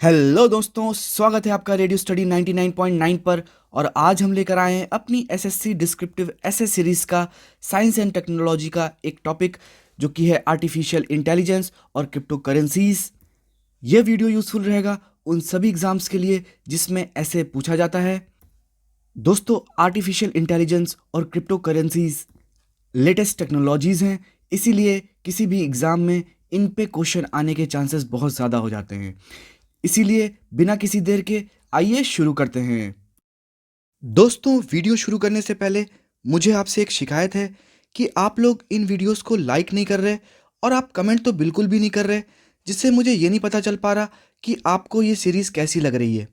Hello दोस्तों, स्वागत है आपका रेडियो स्टडी 99.9 पर। और आज हम लेकर आए हैं अपनी एसएससी डिस्क्रिप्टिव एसे सीरीज का साइंस एंड टेक्नोलॉजी का एक टॉपिक जो कि है आर्टिफिशियल इंटेलिजेंस और क्रिप्टो करेंसीज। ये वीडियो यूजफुल रहेगा उन सभी एग्जाम्स के लिए जिसमें ऐसे पूछा जाता है। दोस्तों, आर्टिफिशियल इंटेलिजेंस और क्रिप्टो करेंसीज लेटेस्ट टेक्नोलॉजीज हैं, इसीलिए किसी भी एग्जाम में इन पे क्वेश्चन आने के चांसेस बहुत ज़्यादा हो जाते हैं। इसीलिए बिना किसी देर के आइए शुरू करते हैं। दोस्तों, वीडियो शुरू करने से पहले मुझे आपसे एक शिकायत है कि आप लोग इन वीडियोस को लाइक नहीं कर रहे और आप कमेंट तो बिल्कुल भी नहीं कर रहे, जिससे मुझे ये नहीं पता चल पा रहा कि आपको ये सीरीज़ कैसी लग रही है।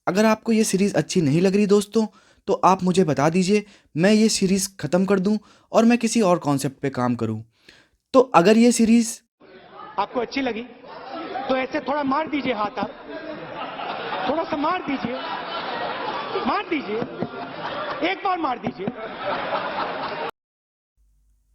अगर आपको ये सीरीज़ अच्छी नहीं लग रही दोस्तों, तो आप मुझे बता दीजिए, मैं ये सीरीज़ ख़त्म कर दूं और मैं किसी और कॉन्सेप्ट पे काम करूं। तो अगर ये सीरीज़ आपको अच्छी लगी तो ऐसे थोड़ा मार दीजिए हाथ, आप थोड़ा सा मार दीजिए, एक बार मार दीजिए।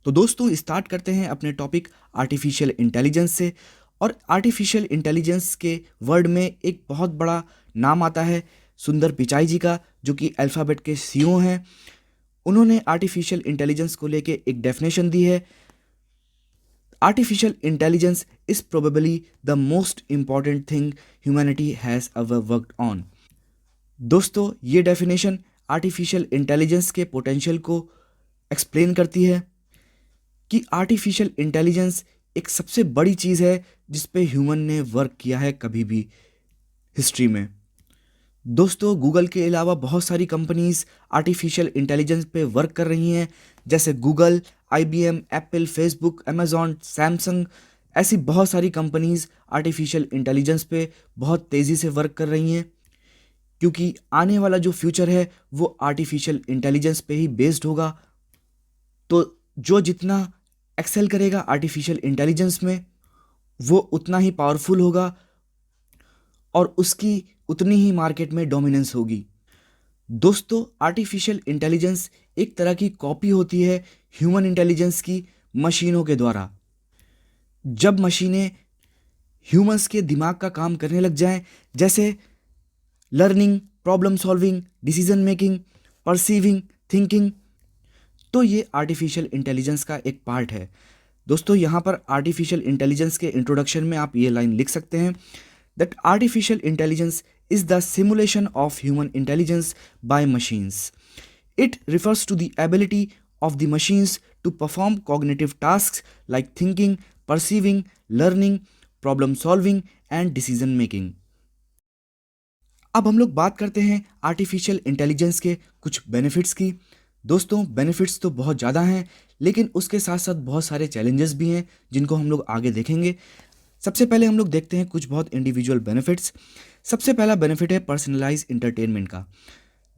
तो दोस्तों, स्टार्ट करते हैं अपने टॉपिक आर्टिफिशियल इंटेलिजेंस से। और आर्टिफिशियल इंटेलिजेंस के वर्ड में एक बहुत बड़ा नाम आता है सुंदर पिचाई जी का, जो कि अल्फ़ाबेट के सीईओ हैं। उन्होंने आर्टिफिशियल इंटेलिजेंस को लेके एक डेफिनेशन दी है। Artificial intelligence is probably the most important thing humanity has ever worked on. दोस्तों, ये डेफिनेशन आर्टिफिशियल इंटेलिजेंस के पोटेंशियल को एक्सप्लेन करती है कि आर्टिफिशियल इंटेलिजेंस एक सबसे बड़ी चीज़ है जिस पे ह्यूमन ने वर्क किया है कभी भी हिस्ट्री में। दोस्तों, गूगल के अलावा बहुत सारी कंपनीज आर्टिफिशियल इंटेलिजेंस पे वर्क कर रही हैं, जैसे Google, IBM, Apple, Facebook, Amazon, Samsung. ऐसी बहुत सारी कंपनीज आर्टिफिशियल इंटेलिजेंस पे बहुत तेज़ी से वर्क कर रही हैं, क्योंकि आने वाला जो फ्यूचर है वो आर्टिफिशियल इंटेलिजेंस पे ही बेस्ड होगा। तो जो जितना एक्सेल करेगा आर्टिफिशियल इंटेलिजेंस में, वो उतना ही पावरफुल होगा और उसकी उतनी ही मार्केट में डोमिनेंस होगी। दोस्तों, आर्टिफिशियल इंटेलिजेंस एक तरह की कॉपी होती है ह्यूमन इंटेलिजेंस की मशीनों के द्वारा। जब मशीनें ह्यूमंस के दिमाग का काम करने लग जाएं, जैसे learning, problem solving, decision making, perceiving, thinking, तो ये आर्टिफिशियल इंटेलिजेंस का एक पार्ट है। दोस्तों, यहाँ पर आर्टिफिशियल इंटेलिजेंस के इंट्रोडक्शन में आप ये लाइन लिख सकते हैं that artificial intelligence is the simulation of human intelligence by machines. It refers to the ability of the machines to perform cognitive task like thinking, perceiving, learning, problem solving and decision making. अब हम लोग बात करते हैं artificial intelligence के कुछ benefits की। दोस्तों, बेनिफिट्स तो बहुत ज़्यादा हैं, लेकिन उसके साथ साथ बहुत सारे चैलेंजेस भी हैं जिनको हम लोग आगे देखेंगे। सबसे पहले हम लोग देखते हैं कुछ बहुत इंडिविजुअल बेनिफिट्स। सबसे पहला बेनिफिट है पर्सनलाइज इंटरटेनमेंट का।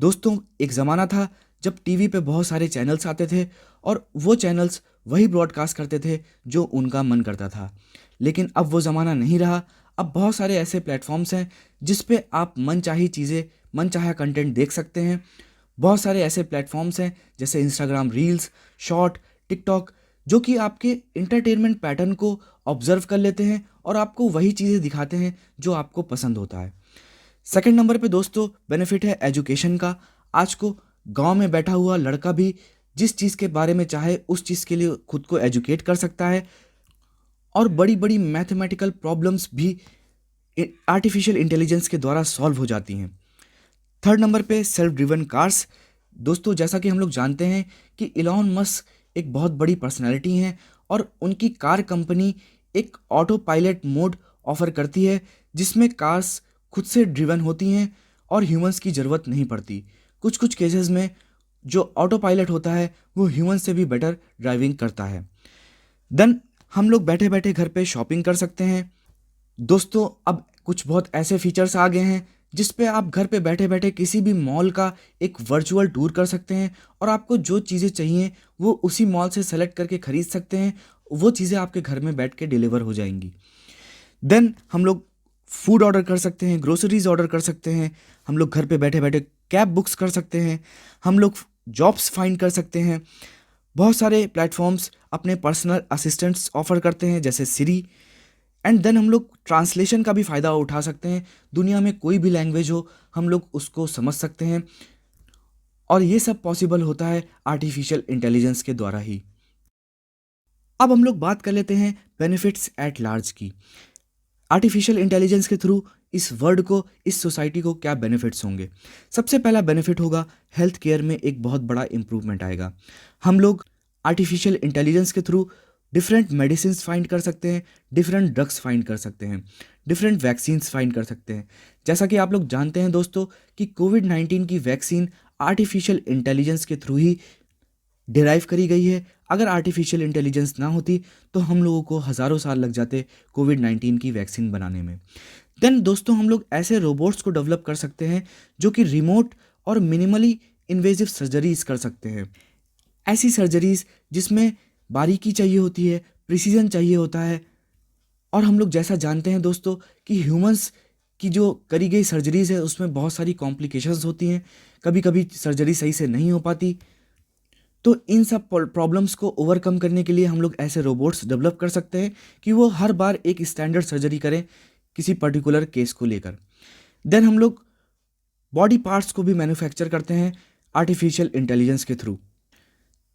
दोस्तों, एक ज़माना था जब टीवी पे बहुत सारे चैनल्स आते थे और वो चैनल्स वही ब्रॉडकास्ट करते थे जो उनका मन करता था, लेकिन अब वो ज़माना नहीं रहा। अब बहुत सारे ऐसे प्लेटफॉर्म्स हैं जिस पे आप मनचाही चीज़ें, मनचाहा कंटेंट देख सकते हैं। बहुत सारे ऐसे प्लेटफॉर्म्स हैं जैसे इंस्टाग्राम रील्स, शॉर्ट, टिकटॉक, जो कि आपके इंटरटेनमेंट पैटर्न को ऑब्जर्व कर लेते हैं और आपको वही चीज़ें दिखाते हैं जो आपको पसंद होता है। सेकंड नंबर पे दोस्तों बेनिफिट है एजुकेशन का। आज को गांव में बैठा हुआ लड़का भी जिस चीज़ के बारे में चाहे उस चीज़ के लिए खुद को एजुकेट कर सकता है, और बड़ी बड़ी मैथमेटिकल प्रॉब्लम्स भी आर्टिफिशियल इंटेलिजेंस के द्वारा सॉल्व हो जाती हैं। थर्ड नंबर पे सेल्फ ड्रिवन कार्स। दोस्तों, जैसा कि हम लोग जानते हैं कि इलॉन मस्क एक बहुत बड़ी पर्सनैलिटी हैं और उनकी कार कंपनी एक ऑटो पायलट मोड ऑफर करती है जिसमें कार्स खुद से ड्रिवन होती हैं और ह्यूमंस की ज़रूरत नहीं पड़ती। कुछ कुछ केसेस में जो ऑटो पायलट होता है वो ह्यूमन से भी बेटर ड्राइविंग करता है। देन हम लोग बैठे बैठे घर पे शॉपिंग कर सकते हैं। दोस्तों, अब कुछ बहुत ऐसे फीचर्स आ गए हैं जिस पे आप घर पे बैठे बैठे किसी भी मॉल का एक वर्चुअल टूर कर सकते हैं और आपको जो चीज़ें चाहिए वो उसी मॉल से सेलेक्ट करके ख़रीद सकते हैं। वो चीज़ें आपके घर में बैठ के डिलीवर हो जाएंगी। देन हम लोग फूड ऑर्डर कर सकते हैं, ग्रोसरीज ऑर्डर कर सकते हैं, हम लोग घर पे बैठे बैठे कैब बुक्स कर सकते हैं, हम लोग जॉब्स फाइंड कर सकते हैं। बहुत सारे प्लेटफॉर्म्स अपने पर्सनल असिस्टेंट्स ऑफर करते हैं जैसे सिरी। एंड देन हम लोग ट्रांसलेशन का भी फ़ायदा उठा सकते हैं। दुनिया में कोई भी लैंग्वेज हो हम लोग उसको समझ सकते हैं, और ये सब पॉसिबल होता है आर्टिफिशियल इंटेलिजेंस के द्वारा ही। अब हम लोग बात कर लेते हैं बेनिफिट्स एट लार्ज की। आर्टिफिशियल इंटेलिजेंस के थ्रू इस वर्ल्ड को, इस सोसाइटी को क्या बेनिफिट्स होंगे। सबसे पहला बेनिफिट होगा हेल्थ केयर में एक बहुत बड़ा इंप्रूवमेंट आएगा। हम लोग आर्टिफिशियल इंटेलिजेंस के थ्रू डिफरेंट मेडिसिन फाइंड कर सकते हैं, डिफरेंट ड्रग्स फाइंड कर सकते हैं, डिफरेंट वैक्सीन्स फाइंड कर सकते हैं। जैसा कि आप लोग जानते हैं दोस्तों कि कोविड-19 की वैक्सीन आर्टिफिशियल इंटेलिजेंस के थ्रू ही डिराइव करी गई है। अगर आर्टिफिशियल इंटेलिजेंस ना होती तो हम लोगों को हज़ारों साल लग जाते कोविड-19 की वैक्सीन बनाने में। देन दोस्तों हम लोग ऐसे रोबोट्स को डेवलप कर सकते हैं जो कि रिमोट और मिनिमली इन्वेजिव सर्जरीज कर सकते हैं। ऐसी सर्जरीज जिसमें बारीकी चाहिए होती है, प्रिसीजन चाहिए होता है, और हम लोग जैसा जानते हैं दोस्तों कि ह्यूमंस की जो करी गई सर्जरीज है उसमें बहुत सारी कॉम्प्लिकेशंस होती हैं, कभी कभी सर्जरी सही से नहीं हो पाती। तो इन सब प्रॉब्लम्स को ओवरकम करने के लिए हम लोग ऐसे रोबोट्स डेवलप कर सकते हैं कि वो हर बार एक स्टैंडर्ड सर्जरी करें किसी पर्टिकुलर केस को लेकर। देन हम लोग बॉडी पार्ट्स को भी मैन्युफैक्चर करते हैं आर्टिफिशियल इंटेलिजेंस के थ्रू।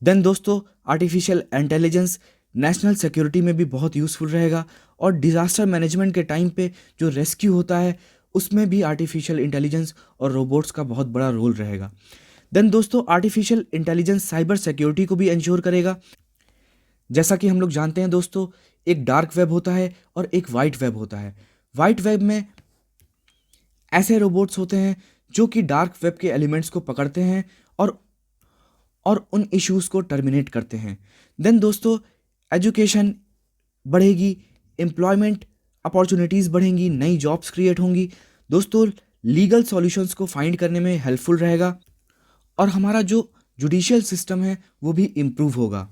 देन दोस्तों आर्टिफिशियल इंटेलिजेंस नेशनल सिक्योरिटी में भी बहुत यूज़फुल रहेगा, और डिज़ास्टर मैनेजमेंट के टाइम पे जो रेस्क्यू होता है उसमें भी आर्टिफिशियल इंटेलिजेंस और रोबोट्स का बहुत बड़ा रोल रहेगा। देन दोस्तों आर्टिफिशियल इंटेलिजेंस साइबर सिक्योरिटी को भी इंश्योर करेगा। जैसा कि हम लोग जानते हैं दोस्तों, एक डार्क वेब होता है और एक वाइट वेब होता है। वाइट वेब में ऐसे रोबोट्स होते हैं जो कि डार्क वेब के एलिमेंट्स को पकड़ते हैं और उन इश्यूज़ को टर्मिनेट करते हैं। देन दोस्तों एजुकेशन बढ़ेगी, एम्प्लॉयमेंट अपॉर्चुनिटीज़ बढ़ेंगी, नई जॉब्स क्रिएट होंगी। दोस्तों लीगल सॉल्यूशंस को फाइंड करने में हेल्पफुल रहेगा, और हमारा जो जुडिशियल सिस्टम है वो भी इम्प्रूव होगा।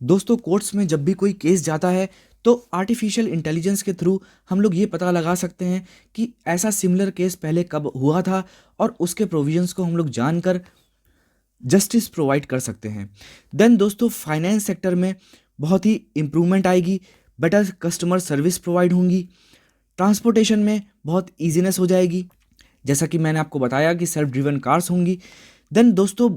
दोस्तों कोर्ट्स में जब भी कोई केस जाता है तो आर्टिफिशियल इंटेलिजेंस के थ्रू हम लोग ये पता लगा सकते हैं कि ऐसा सिमिलर केस पहले कब हुआ था, और उसके प्रोविजंस को हम लोग जानकर जस्टिस प्रोवाइड कर सकते हैं। देन दोस्तों फाइनेंस सेक्टर में बहुत ही इम्प्रूवमेंट आएगी, बेटर कस्टमर सर्विस प्रोवाइड होंगी, ट्रांसपोर्टेशन में बहुत ईजीनेस हो जाएगी, जैसा कि मैंने आपको बताया कि सेल्फ ड्रिवन कार्स होंगी। देन दोस्तों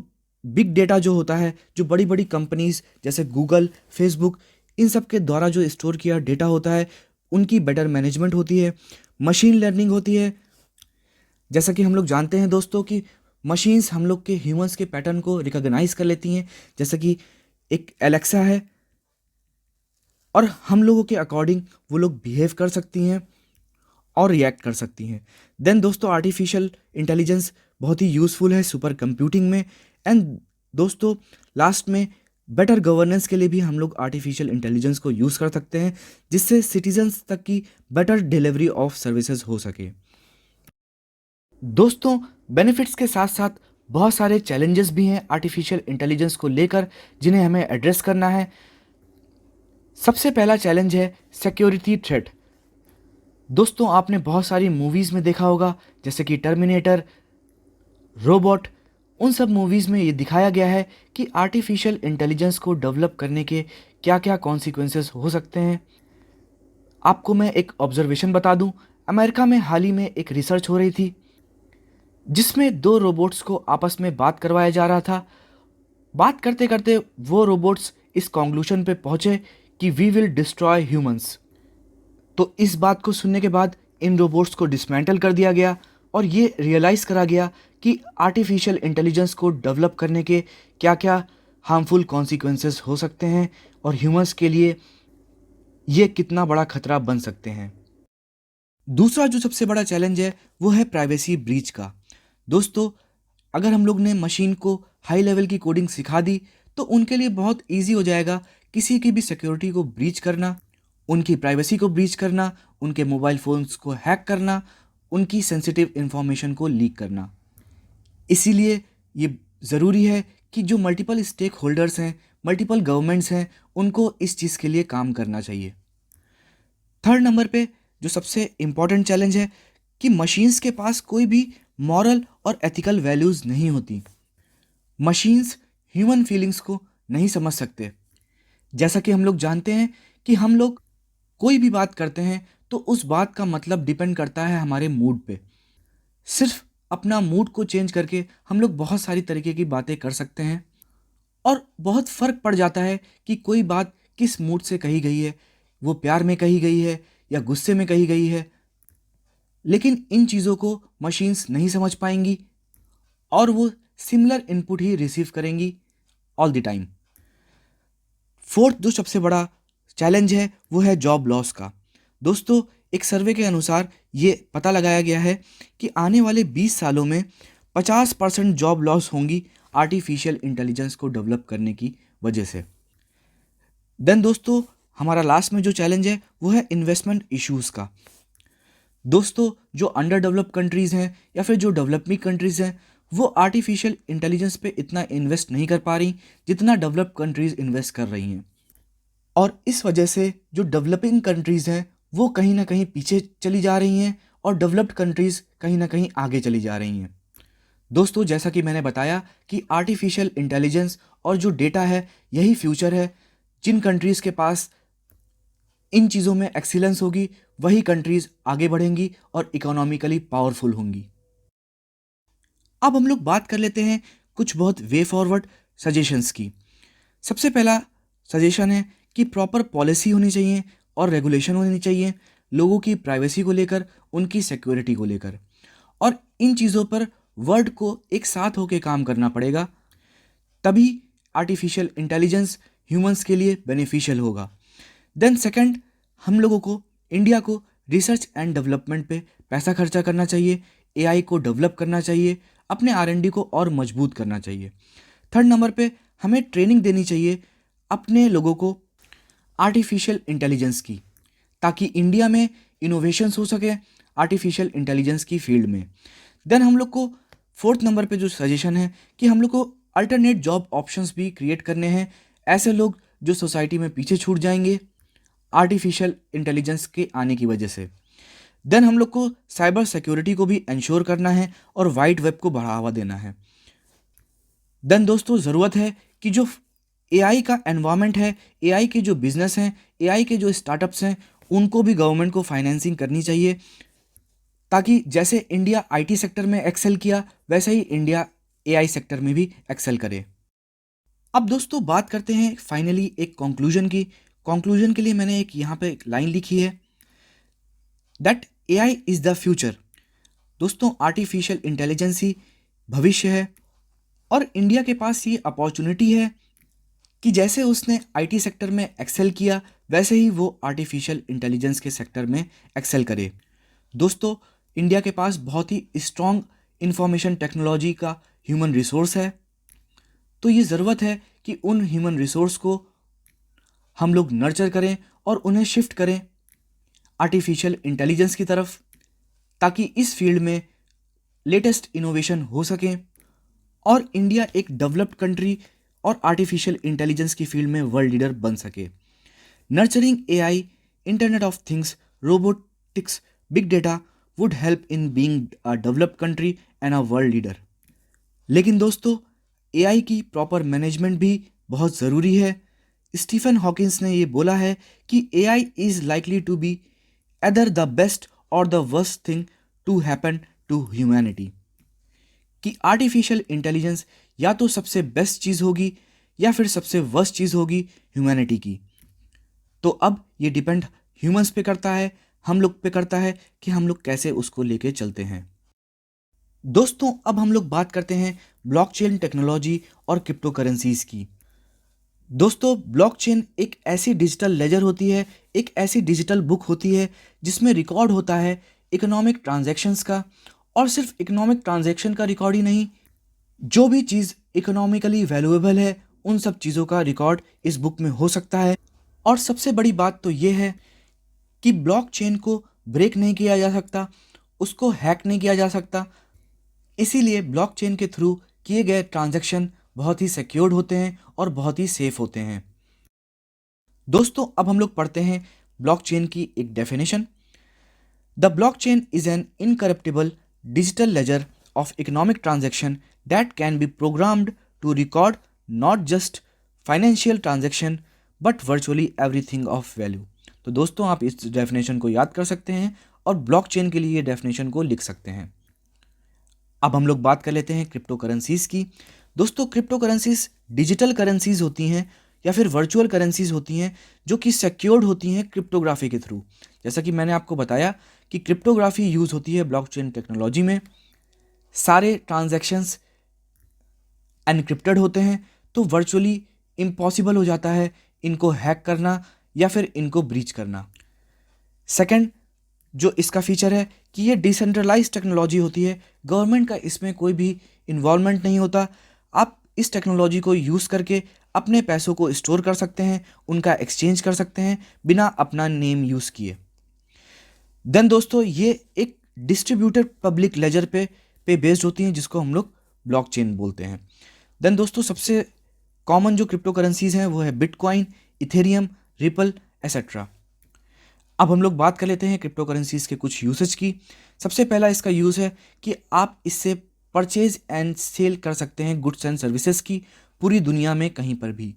बिग डेटा जो होता है, जो बड़ी बड़ी कंपनीज जैसे गूगल, फेसबुक, इन सब के द्वारा जो स्टोर किया डेटा होता है उनकी बेटर मैनेजमेंट होती है, मशीन लर्निंग होती है। जैसा कि हम लोग जानते हैं दोस्तों कि मशीन्स हम लोग के ह्यूमंस के पैटर्न को रिकॉग्नाइज कर लेती हैं, जैसे कि एक एलेक्सा है, और हम लोगों के अकॉर्डिंग वो लोग बिहेव कर सकती हैं और रिएक्ट कर सकती हैं। देन दोस्तों आर्टिफिशियल इंटेलिजेंस बहुत ही यूज़फुल है सुपर कंप्यूटिंग में। एंड दोस्तों लास्ट में बेटर गवर्नेंस के लिए भी हम लोग आर्टिफिशियल इंटेलिजेंस को यूज़ कर सकते हैं, जिससे सिटीजन्स तक की बेटर डिलीवरी ऑफ सर्विसेज हो सके। दोस्तों बेनिफिट्स के साथ साथ बहुत सारे चैलेंजेस भी हैं आर्टिफिशियल इंटेलिजेंस को लेकर, जिन्हें हमें एड्रेस करना है। सबसे पहला चैलेंज है सिक्योरिटी थ्रेट। दोस्तों आपने बहुत सारी मूवीज़ में देखा होगा, जैसे कि टर्मिनेटर, रोबोट, उन सब मूवीज़ में ये दिखाया गया है कि आर्टिफिशियल इंटेलिजेंस को डेवलप करने के क्या क्या कॉन्सिक्वेंसेस हो सकते हैं। आपको मैं एक ऑब्जर्वेशन बता दूं, अमेरिका में हाल ही में एक रिसर्च हो रही थी जिसमें दो रोबोट्स को आपस में बात करवाया जा रहा था। बात करते करते वो रोबोट्स इस कंक्लूजन पे पहुंचे कि वी विल डिस्ट्रॉय ह्यूमंस। तो इस बात को सुनने के बाद इन रोबोट्स को डिसमेंटल कर दिया गया, और ये रियलाइज़ करा गया कि आर्टिफिशियल इंटेलिजेंस को डेवलप करने के क्या क्या हार्मफुल कॉन्सिक्वेंसेस हो सकते हैं, और ह्यूमंस के लिए ये कितना बड़ा खतरा बन सकते हैं। दूसरा जो सबसे बड़ा चैलेंज है वो है प्राइवेसी ब्रीच का। दोस्तों अगर हम लोग ने मशीन को हाई लेवल की कोडिंग सिखा दी तो उनके लिए बहुत ईजी हो जाएगा किसी की भी सिक्योरिटी को ब्रीच करना, उनकी प्राइवेसी को ब्रीच करना, उनके मोबाइल फ़ोन्स को हैक करना, उनकी सेंसिटिव इन्फॉर्मेशन को लीक करना। इसीलिए ये ज़रूरी है कि जो मल्टीपल स्टेक होल्डर्स हैं, मल्टीपल गवर्नमेंट्स हैं, उनको इस चीज़ के लिए काम करना चाहिए। थर्ड नंबर पे जो सबसे इम्पॉर्टेंट चैलेंज है कि मशीन्स के पास कोई भी मॉरल और एथिकल वैल्यूज़ नहीं होती। मशीन्स ह्यूमन फीलिंग्स को नहीं समझ सकते। जैसा कि हम लोग जानते हैं कि हम लोग कोई भी बात करते हैं तो उस बात का मतलब डिपेंड करता है हमारे मूड पे। सिर्फ अपना मूड को चेंज करके हम लोग बहुत सारी तरीके की बातें कर सकते हैं और बहुत फ़र्क पड़ जाता है कि कोई बात किस मूड से कही गई है, वो प्यार में कही गई है या गुस्से में कही गई है। लेकिन इन चीज़ों को मशीन्स नहीं समझ पाएंगी और वो सिमिलर इनपुट ही रिसीव करेंगी ऑल द टाइम। फोर्थ जो सबसे बड़ा चैलेंज है वो है जॉब लॉस का। दोस्तों, एक सर्वे के अनुसार ये पता लगाया गया है कि आने वाले 20 सालों में 50% जॉब लॉस होंगी आर्टिफिशियल इंटेलिजेंस को डेवलप करने की वजह से। देन दोस्तों, हमारा लास्ट में जो चैलेंज है वो है इन्वेस्टमेंट इश्यूज़ का। दोस्तों, जो अंडर डेवलप कंट्रीज़ हैं या फिर जो डेवलपिंग कंट्रीज़ हैं वो आर्टिफिशियल इंटेलिजेंस पे इतना इन्वेस्ट नहीं कर पा रही जितना डेवलप कंट्रीज़ इन्वेस्ट कर रही हैं। और इस वजह से जो डेवलपिंग कंट्रीज़ हैं वो कहीं ना कहीं पीछे चली जा रही हैं और डेवलप्ड कंट्रीज़ कहीं ना कहीं आगे चली जा रही हैं। दोस्तों, जैसा कि मैंने बताया कि आर्टिफिशियल इंटेलिजेंस और जो डेटा है यही फ्यूचर है। जिन कंट्रीज़ के पास इन चीज़ों में एक्सीलेंस होगी वही कंट्रीज़ आगे बढ़ेंगी और इकोनॉमिकली पावरफुल होंगी। अब हम लोग बात कर लेते हैं कुछ बहुत वे फॉरवर्ड सजेशंस की। सबसे पहला सजेशन है कि प्रॉपर पॉलिसी होनी चाहिए और रेगुलेशन होनी चाहिए लोगों की प्राइवेसी को लेकर, उनकी सिक्योरिटी को लेकर, और इन चीज़ों पर वर्ल्ड को एक साथ होकर काम करना पड़ेगा, तभी आर्टिफिशियल इंटेलिजेंस ह्यूमंस के लिए बेनिफिशियल होगा। देन सेकंड, हम लोगों को, इंडिया को रिसर्च एंड डेवलपमेंट पे पैसा खर्चा करना चाहिए, एआई को डेवलप करना चाहिए, अपने आरएनडी को और मजबूत करना चाहिए। थर्ड नंबर पे हमें ट्रेनिंग देनी चाहिए अपने लोगों को आर्टिफिशियल इंटेलिजेंस की, ताकि इंडिया में इनोवेशंस हो सके आर्टिफिशियल इंटेलिजेंस की फील्ड में। देन हम लोग को फोर्थ नंबर पे जो सजेशन है कि हम लोग को अल्टरनेट जॉब ऑप्शंस भी क्रिएट करने हैं, ऐसे लोग जो सोसाइटी में पीछे छूट जाएंगे आर्टिफिशियल इंटेलिजेंस के आने की वजह से। देन हम लोग को साइबर सिक्योरिटी को भी इंश्योर करना है और वाइड वेब को बढ़ावा देना है। देन दोस्तों, ज़रूरत है कि जो एआई का एनवायरनमेंट है, एआई के जो बिजनेस हैं, एआई के जो स्टार्टअप्स हैं, उनको भी गवर्नमेंट को फाइनेंसिंग करनी चाहिए, ताकि जैसे इंडिया आईटी सेक्टर में एक्सेल किया वैसे ही इंडिया एआई सेक्टर में भी एक्सेल करे। अब दोस्तों बात करते हैं फाइनली एक कंक्लूजन की। कंक्लूजन के लिए मैंने एक यहाँ पे एक लाइन लिखी है, that AI is the future. दोस्तों, आर्टिफिशियल इंटेलिजेंस ही भविष्य है और इंडिया के पास ये अपॉर्चुनिटी है कि जैसे उसने आईटी सेक्टर में एक्सेल किया वैसे ही वो आर्टिफिशियल इंटेलिजेंस के सेक्टर में एक्सेल करे। दोस्तों, इंडिया के पास बहुत ही स्ट्रॉन्ग इंफॉर्मेशन टेक्नोलॉजी का ह्यूमन रिसोर्स है, तो ये ज़रूरत है कि उन ह्यूमन रिसोर्स को हम लोग नर्चर करें और उन्हें शिफ्ट करें आर्टिफिशियल इंटेलिजेंस की तरफ, ताकि इस फील्ड में लेटेस्ट इनोवेशन हो सके और इंडिया एक डेवलप्ड कंट्री और आर्टिफिशियल इंटेलिजेंस की फील्ड में वर्ल्ड लीडर बन सके। Nurturing AI, internet of things, robotics, big data would help in being a developed country and a world leader. लेकिन दोस्तों, एआई की प्रॉपर मैनेजमेंट भी बहुत ज़रूरी है। स्टीफन हॉकिंस ने ये बोला है कि AI is likely to be either the best और the worst thing to happen to humanity, कि आर्टिफिशियल इंटेलिजेंस या तो सबसे बेस्ट चीज़ होगी या फिर सबसे वर्स्ट चीज़ होगी ह्यूमैनिटी की। तो अब ये डिपेंड ह्यूमंस पे करता है, हम लोग पे करता है कि हम लोग कैसे उसको लेके चलते हैं। दोस्तों, अब हम लोग बात करते हैं ब्लॉकचेन टेक्नोलॉजी और क्रिप्टो करेंसीज की। दोस्तों, ब्लॉकचेन एक ऐसी डिजिटल लेजर होती है, एक ऐसी डिजिटल बुक होती है जिसमें रिकॉर्ड होता है इकोनॉमिक ट्रांजैक्शंस का, और सिर्फ इकोनॉमिक ट्रांजैक्शन का रिकॉर्ड ही नहीं, जो भी चीज़ इकोनॉमिकली वैल्यूएबल है उन सब चीज़ों का रिकॉर्ड इस बुक में हो सकता है। और सबसे बड़ी बात तो ये है कि ब्लॉकचेन को ब्रेक नहीं किया जा सकता, उसको हैक नहीं किया जा सकता, इसीलिए ब्लॉकचेन के थ्रू किए गए ट्रांजैक्शन बहुत ही सिक्योर्ड होते हैं और बहुत ही सेफ होते हैं। दोस्तों, अब हम लोग पढ़ते हैं ब्लॉकचेन की एक definition. The blockchain is an incorruptible digital ledger of economic transaction that can be programmed to record not just financial transaction but virtually everything of value। तो दोस्तों आप इस डेफिनेशन को याद कर सकते हैं और ब्लॉकचेन के लिए ये डेफिनेशन को लिख सकते हैं। अब हम लोग बात कर लेते हैं क्रिप्टो करेंसीज की। दोस्तों क्रिप्टो करेंसीज डिजिटल करेंसीज होती हैं या फिर वर्चुअल करेंसीज होती हैं जो कि सिक्योर्ड होती हैं क्रिप्टोग्राफी के थ्रू। जैसा कि मैंने आपको बताया कि क्रिप्टोग्राफी यूज़ होती है ब्लॉकचेन टेक्नोलॉजी में। सारे ट्रांजैक्शंस एनक्रिप्टेड होते हैं, तो वर्चुअली इम्पॉसिबल हो जाता है इनको हैक करना या फिर इनको ब्रीच करना। सेकंड जो इसका फीचर है कि ये डिसेंट्रलाइज टेक्नोलॉजी होती है, गवर्नमेंट का इसमें कोई भी इन्वॉल्वमेंट नहीं होता। आप इस टेक्नोलॉजी को यूज़ करके अपने पैसों को स्टोर कर सकते हैं, उनका एक्सचेंज कर सकते हैं बिना अपना नेम यूज़ किए। देन दोस्तों ये एक डिस्ट्रीब्यूटेड पब्लिक लेजर पे बेस्ड होती हैं जिसको हम लोग ब्लॉकचेन बोलते हैं। देन दोस्तों सबसे कॉमन जो क्रिप्टो करेंसीज हैं वो है बिटकॉइन, इथेरियम, रिपल एसेट्रा। अब हम लोग बात कर लेते हैं क्रिप्टो करेंसीज के कुछ यूसेज की। सबसे पहला इसका यूज़ है कि आप इससे परचेज एंड सेल कर सकते हैं गुड्स एंड सर्विसेज की पूरी दुनिया में कहीं पर भी।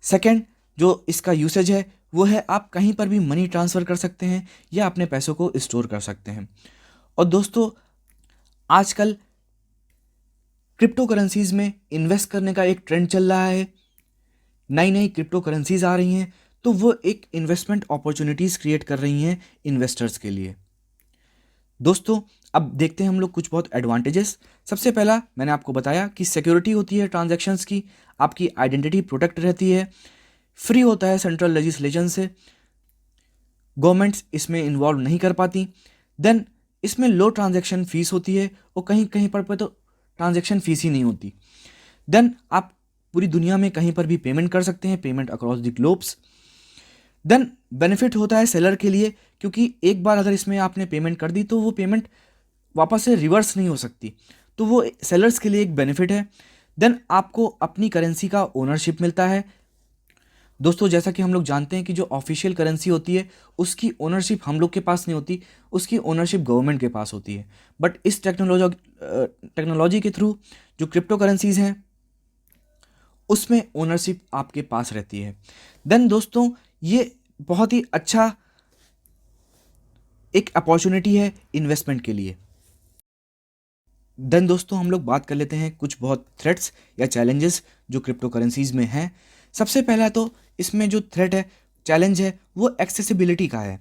सेकंड जो इसका यूसेज है वो है आप कहीं पर भी मनी ट्रांसफ़र कर सकते हैं या अपने पैसों को स्टोर कर सकते हैं। और दोस्तों आजकल क्रिप्टो करेंसीज में इन्वेस्ट करने का एक ट्रेंड चल रहा है, नई नई क्रिप्टो करेंसीज आ रही हैं, तो वो एक इन्वेस्टमेंट अपॉर्चुनिटीज़ क्रिएट कर रही हैं इन्वेस्टर्स के लिए। दोस्तों अब देखते हैं हम लोग कुछ बहुत एडवांटेजेस। सबसे पहला मैंने आपको बताया कि सिक्योरिटी होती है ट्रांजैक्शंस की, आपकी आइडेंटिटी प्रोटेक्ट रहती है, फ्री होता है सेंट्रल लेजिस्लेशन से, गवर्नमेंट्स इसमें इन्वॉल्व नहीं कर पाती। देन इसमें लो ट्रांजैक्शन फीस होती है और कहीं कहीं पर तो ट्रांजैक्शन फीस ही नहीं होती। देन आप पूरी दुनिया में कहीं पर भी पेमेंट कर सकते हैं, payment across the globes. Then benefit होता है सेलर के लिए, क्योंकि एक बार अगर इसमें आपने पेमेंट कर दी तो वो पेमेंट वापस से रिवर्स नहीं हो सकती, तो वो सेलर्स के लिए एक बेनिफिट है। देन आपको अपनी करेंसी का ओनरशिप मिलता है। दोस्तों जैसा कि हम लोग जानते हैं कि जो ऑफिशियल करेंसी होती है उसकी ओनरशिप हम लोग के पास नहीं होती, उसकी ओनरशिप गवर्नमेंट के पास होती है। बट इस टेक्नोलॉजी के थ्रू जो क्रिप्टो करेंसीज हैं उसमें ओनरशिप आपके पास रहती है। देन दोस्तों ये बहुत ही अच्छा एक अपॉर्चुनिटी है इन्वेस्टमेंट के लिए। देन दोस्तों हम लोग बात कर लेते हैं कुछ बहुत थ्रेट्स या चैलेंजेस जो क्रिप्टो करेंसीज में हैं। सबसे पहला तो इसमें जो थ्रेट है, चैलेंज है, वो एक्सेसिबिलिटी का है।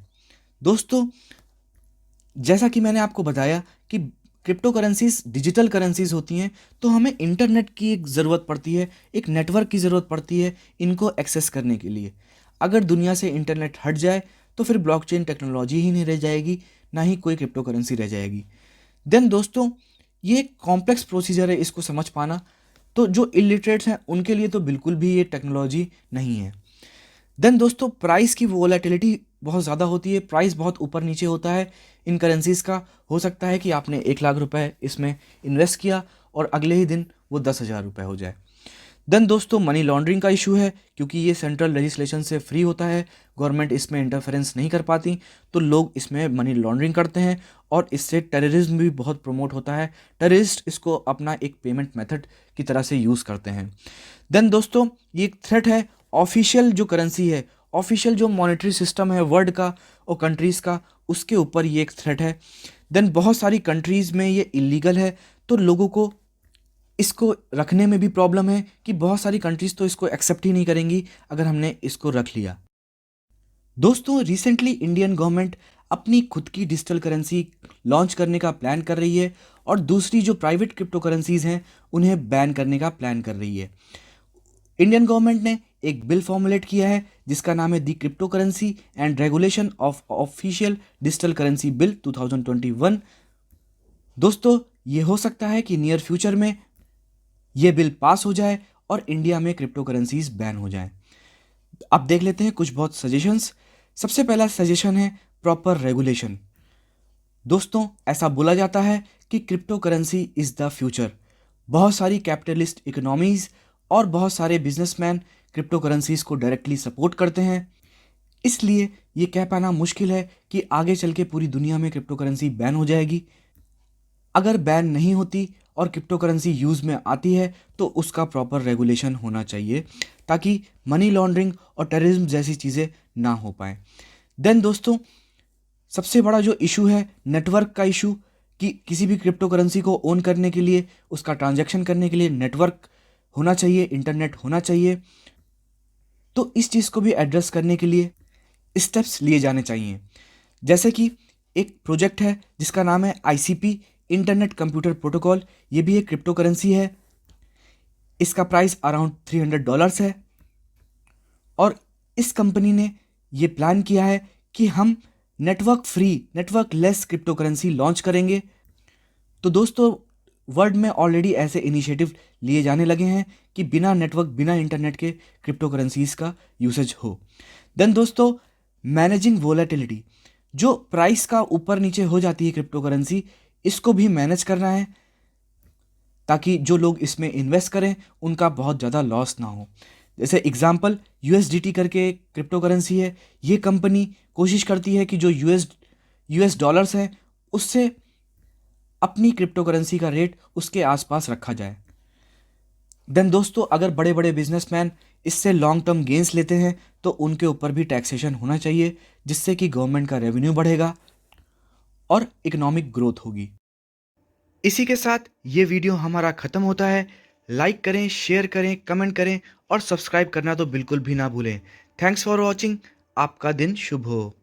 दोस्तों जैसा कि मैंने आपको बताया कि क्रिप्टो करेंसीज डिजिटल करेंसीज होती हैं, तो हमें इंटरनेट की एक ज़रूरत पड़ती है, एक नेटवर्क की ज़रूरत पड़ती है इनको एक्सेस करने के लिए। अगर दुनिया से इंटरनेट हट जाए तो फिर ब्लॉकचेन टेक्नोलॉजी ही नहीं रह जाएगी, ना ही कोई क्रिप्टो करेंसी रह जाएगी। देन दोस्तों ये एक कॉम्प्लेक्स प्रोसीजर है इसको समझ पाना, तो जो इलिटरेट्स हैं उनके लिए तो बिल्कुल भी ये टेक्नोलॉजी नहीं है। देन दोस्तों प्राइस की वोलेटिलिटी बहुत ज़्यादा होती है, प्राइस बहुत ऊपर नीचे होता है इन करेंसीज़ का। हो सकता है कि आपने 1 लाख रुपए इसमें इन्वेस्ट किया और अगले ही दिन वो 10,000 रुपये हो जाए। देन दोस्तों मनी लॉन्ड्रिंग का इशू है, क्योंकि ये सेंट्रल लेजिस्लेशन से फ्री होता है, गवर्नमेंट इसमें इंटरफेरेंस नहीं कर पाती, तो लोग इसमें मनी लॉन्ड्रिंग करते हैं और इससे टेररिज्म भी बहुत प्रमोट होता है। टेररिस्ट इसको अपना एक पेमेंट मेथड की तरह से यूज़ करते हैं। देन दोस्तों ये एक थ्रेट है ऑफिशियल जो करेंसी है, ऑफिशियल जो मॉनेटरी सिस्टम है वर्ल्ड का और कंट्रीज़ का, उसके ऊपर ये एक थ्रेट है। देन बहुत सारी कंट्रीज़ में ये इलीगल है, तो लोगों को इसको रखने में भी प्रॉब्लम है कि बहुत सारी कंट्रीज़ तो इसको एक्सेप्ट ही नहीं करेंगी अगर हमने इसको रख लिया। दोस्तों रिसेंटली इंडियन गवर्नमेंट अपनी खुद की डिजिटल करेंसी लॉन्च करने का प्लान कर रही है और दूसरी जो प्राइवेट क्रिप्टो करेंसीज हैं उन्हें बैन करने का प्लान कर रही है। इंडियन गवर्नमेंट ने एक बिल फॉर्मुलेट किया है जिसका नाम है दी crypto currency and regulation of official digital currency bill 2021। दोस्तों ये हो सकता है कि नियर फ्यूचर में ये बिल पास हो जाए और इंडिया में क्रिप्टो करेंसीज बैन हो जाए। अब देख लेते हैं कुछ बहुत सजेशंस। सबसे पहला सजेशन है प्रॉपर रेगुलेशन। दोस्तों ऐसा बोला जाता है कि crypto currency is the future. बहुत सारी कैपिटलिस्ट इकोनॉमीज़ और बहुत सारे बिजनेसमैन क्रिप्टो करेंसीज को डायरेक्टली सपोर्ट करते हैं, इसलिए ये कह पाना मुश्किल है कि आगे चल के पूरी दुनिया में क्रिप्टो करेंसी बैन हो जाएगी। अगर बैन नहीं होती और क्रिप्टो करेंसी यूज़ में आती है तो उसका प्रॉपर रेगुलेशन होना चाहिए ताकि मनी लॉन्ड्रिंग और टेररिज्म जैसी चीज़ें ना हो पाए। देन दोस्तों, सबसे बड़ा जो इशू है नेटवर्क का इशू, कि किसी भी क्रिप्टो करेंसी को ओन करने के लिए, उसका ट्रांजैक्शन करने के लिए नेटवर्क होना चाहिए, इंटरनेट होना चाहिए। तो इस चीज़ को भी एड्रेस करने के लिए स्टेप्स लिए जाने चाहिए। जैसे कि एक प्रोजेक्ट है जिसका नाम है ICP, इंटरनेट कंप्यूटर प्रोटोकॉल। ये भी एक क्रिप्टो करेंसी है। इसका प्राइस अराउंड $300 है। और इस कंपनी ने ये प्लान किया है कि हम network free, network less crypto currency launch करेंगे। तो दोस्तों, वर्ल्ड में ऑलरेडी ऐसे इनिशिएटिव लिए जाने लगे हैं कि बिना नेटवर्क, बिना इंटरनेट के क्रिप्टो करेंसीज का यूसेज हो। देन दोस्तों, मैनेजिंग वोलेटिलिटी, जो प्राइस का ऊपर नीचे हो जाती है क्रिप्टो करेंसी, इसको भी मैनेज करना है ताकि जो लोग इसमें इन्वेस्ट करें उनका बहुत ज़्यादा लॉस ना हो। जैसे एग्जांपल USDT करके क्रिप्टो करेंसी है। ये कंपनी कोशिश करती है कि जो यूएस डॉलर्स हैं उससे अपनी क्रिप्टो करेंसी का रेट उसके आसपास रखा जाए। देन दोस्तों, अगर बड़े बड़े बिजनेसमैन इससे लॉन्ग टर्म गेंस लेते हैं तो उनके ऊपर भी टैक्सेशन होना चाहिए, जिससे कि गवर्नमेंट का रेवेन्यू बढ़ेगा और इकोनॉमिक ग्रोथ होगी। इसी के साथ ये वीडियो हमारा ख़त्म होता है। लाइक करें, शेयर करें, कमेंट करें और सब्सक्राइब करना तो बिल्कुल भी ना भूलें। Thanks for watching. आपका दिन शुभ हो।